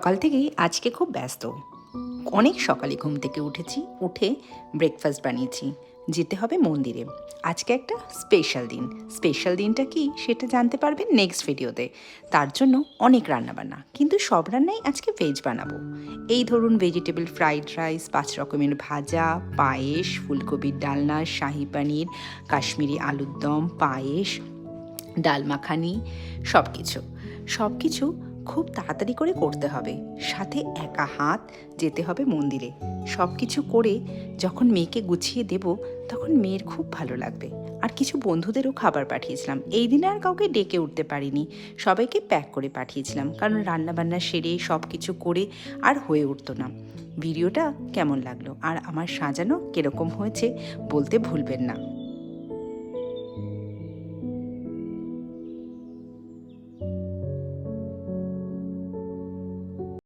সকাল থেকেই আজকে খুব ব্যস্ত। অনেক সকালে ঘুম থেকে উঠে ব্রেকফাস্ট বানিয়েছি। যেতে হবে মন্দিরে। আজকে একটা স্পেশাল দিনটা কি সেটা জানতে পারবেন নেক্সট ভিডিওতে। তার জন্য অনেক রান্নাবান্না, কিন্তু সব রান্নাই আজকে ভেজ বানাবো। এই ধরুন, ভেজিটেবল ফ্রাইড রাইস, 5 রকমের ভাজা, পায়েস, ফুলকপির ডালনা, শাহি পানির, কাশ্মীরি আলুর দম, পায়েস, ডাল মাখানি, সব কিছু খুব তাড়াতাড়ি করে করতে হবে। সাথে একা হাত যেতে হবে মন্দিরে। সব কিছু করে যখন মেয়েকে গুছিয়ে দেব, তখন মেয়ের খুব ভালো লাগবে। আর কিছু বন্ধুদেরও খাবার পাঠিয়েছিলাম। এই দিনে আর কাউকে ডেকে উঠতে পারিনি, সবাইকে প্যাক করে পাঠিয়েছিলাম, কারণ রান্নাবান্না সেরে সব কিছু করে আর হয়ে উঠতো না। ভিডিওটা কেমন লাগলো আর আমার সাজানো কীরকম হয়েছে বলতে ভুলবেন না।